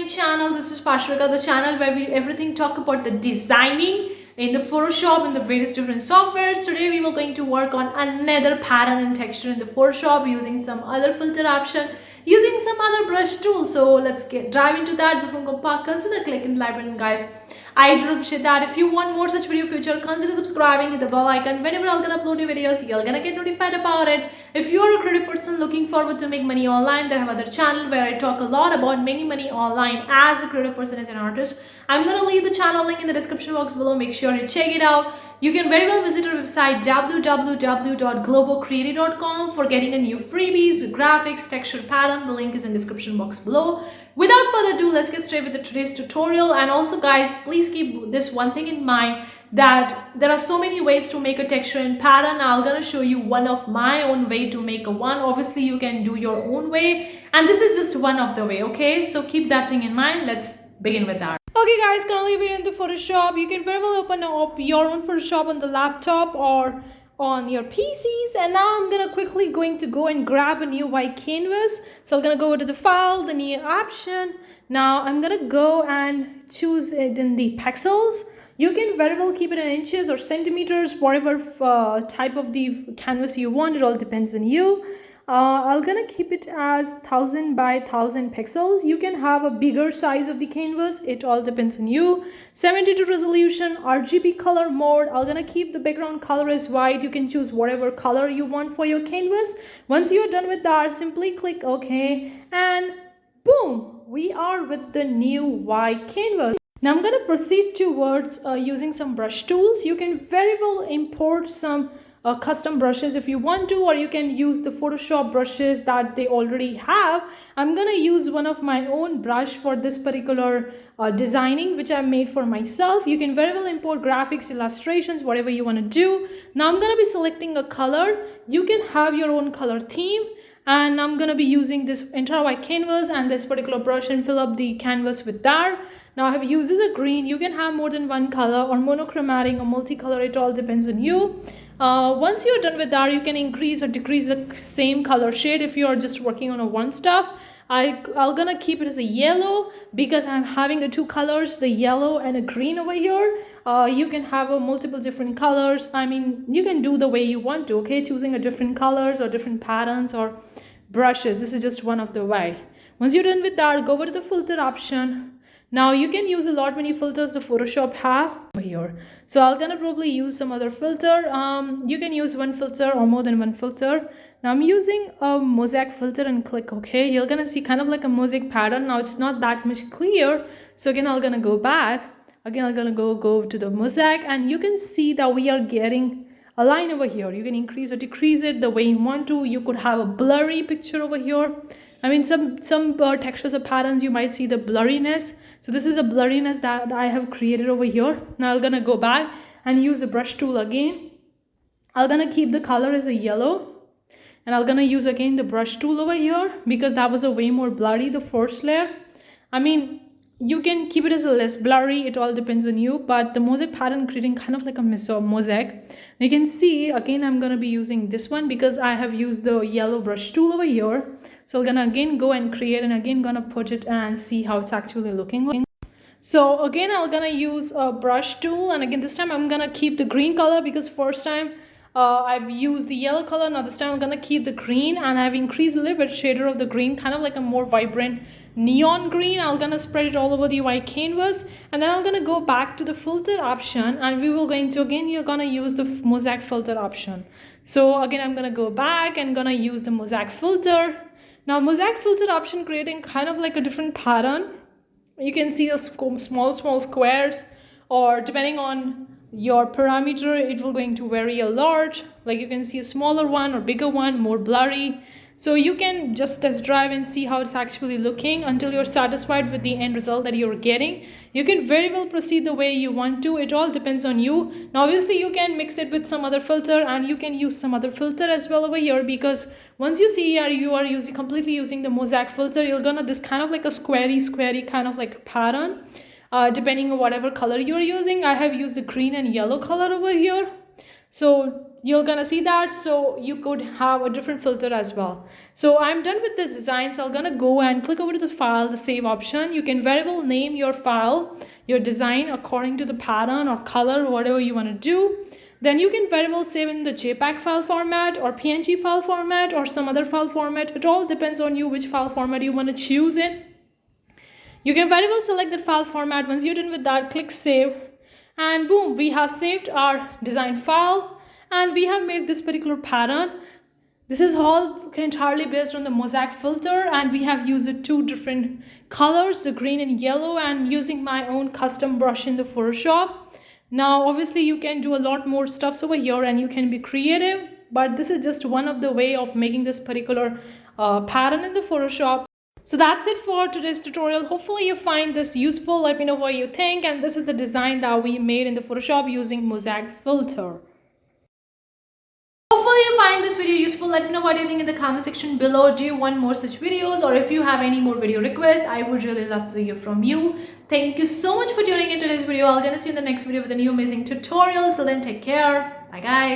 channel. This is Pashvika, the channel where we everything talk about the designing in the Photoshop and the various different softwares. Today we were going to work on another pattern and texture in the Photoshop using some other filter option, using some other brush tool. So let's dive into that. Before we go back, consider clicking the like button, guys. I do appreciate that. If you want more such video future, consider subscribing, hit the bell icon. Whenever I'm gonna upload new videos, you're gonna get notified about it. If you're a creative person looking forward to make money online, then I have other channel where I talk a lot about making money online as a creative person, as an artist. I'm gonna leave the channel link in the description box below. Make sure you check it out. You can very well visit our website www.globalcreative.com for getting a new freebies, graphics, texture pattern. The link is in the description box below. Without further ado, let's get straight with today's tutorial. And also guys, please keep this one thing in mind, that there are so many ways to make a texture and pattern. I'm gonna show you one of my own way to make a one. Obviously you can do your own way, and this is just one of the way. Okay, so keep that thing in mind. Let's begin with that. Okay guys, currently we're in the Photoshop. You can very well open up your own Photoshop on the laptop or on your PCs, and now I'm gonna quickly going to go and grab a new white canvas. So I'm gonna go to the file, the new option. Now I'm gonna go and choose it in the pixels. You can very well keep it in inches or centimeters, whatever type of the canvas you want. It all depends on you. I'm gonna keep it as 1000 by 1000 pixels. You can have a bigger size of the canvas. It all depends on you. 72 resolution, RGB color mode. I'm gonna keep the background color as white. You can choose whatever color you want for your canvas. Once you're done with that, simply click OK, and boom, we are with the new white canvas. Now I'm gonna proceed towards using some brush tools. You can very well import some custom brushes if you want to, or you can use the Photoshop brushes that they already have. I'm gonna use one of my own brush for this particular designing, which I made for myself. You can very well import graphics, illustrations, whatever you want to do. Now I'm gonna be selecting a color. You can have your own color theme, and I'm gonna be using this entire white canvas and this particular brush and fill up the canvas with that. Now I have used as a green. You can have more than one color or monochromatic or multicolor. It all depends on you. Once you're done with that, you can increase or decrease the same color shade if you're just working on a one stuff. I'm gonna keep it as a yellow because I'm having the two colors, the yellow and a green over here. You can have a multiple different colors. I mean, you can do the way you want to, okay? Choosing a different colors or different patterns or brushes. This is just one of the way. Once you're done with that, go over to the filter option. Now you can use a lot many filters the Photoshop have here. So I'm gonna probably use some other filter. You can use one filter or more than one filter. Now I'm using a mosaic filter and click OK. You're gonna see kind of like a mosaic pattern. Now it's not that much clear. So again, I'm gonna go back. Again, I'm gonna go to the mosaic, and you can see that we are getting a line over here. You can increase or decrease it the way you want to. You could have a blurry picture over here. I mean, some textures or patterns, you might see the blurriness. So this is a blurriness that I have created over here. Now I'm gonna go back and use the brush tool again. I'm gonna keep the color as a yellow, and I'm gonna use again the brush tool over here because that was a way more blurry, the first layer. I mean, you can keep it as a less blurry. It all depends on you, but the mosaic pattern creating kind of like a mosaic. You can see again, I'm gonna be using this one because I have used the yellow brush tool over here. So I'm gonna again go and create, and again gonna put it and see how it's actually looking like. So again, I'm gonna use a brush tool, and again this time I'm gonna keep the green color because first time I've used the yellow color. Now this time I'm gonna keep the green, and I've increased a little bit shader of the green, kind of like a more vibrant neon green. I'm gonna spread it all over the white canvas, and then I'm gonna go back to the filter option, and we will going to again you're gonna use the mosaic filter option. So again, I'm gonna go back and gonna use the mosaic filter. Now mosaic filter option creating kind of like a different pattern. You can see the small squares, or depending on your parameter, it will going to vary a lot. Like you can see a smaller one or bigger one, more blurry. So you can just test drive and see how it's actually looking until you're satisfied with the end result that you're getting. You can very well proceed the way you want to. It all depends on you. Now obviously you can mix it with some other filter, and you can use some other filter as well over here, because once you see you are completely using the mosaic filter, you're gonna this kind of like a squarey kind of like pattern, depending on whatever color you're using. I have used the green and yellow color over here. So you're gonna see that, so you could have a different filter as well. So I'm done with the design, so I'm gonna go and click over to the file, the save option. You can variable name your file, your design according to the pattern or color, whatever you want to do. Then you can variable save in the JPEG file format or PNG file format or some other file format. It all depends on you which file format you want to choose in. You can variable select that file format. Once you're done with that, click save, and boom, we have saved our design file and we have made this particular pattern. This is all entirely based on the mosaic filter, and we have used two different colors, the green and yellow, and using my own custom brush in the Photoshop. Now obviously you can do a lot more stuffs over here and you can be creative, but this is just one of the way of making this particular pattern in the Photoshop. So that's it for today's tutorial. Hopefully you find this useful. Let me know what you think. And this is the design that we made in the Photoshop using mosaic filter. Hopefully you find this video useful. Let me know what you think in the comment section below. Do you want more such videos, or if you have any more video requests, I would really love to hear from you. Thank you so much for tuning in today's video. I'll gonna see you in the next video with a new amazing tutorial. Till then, take care. Bye guys.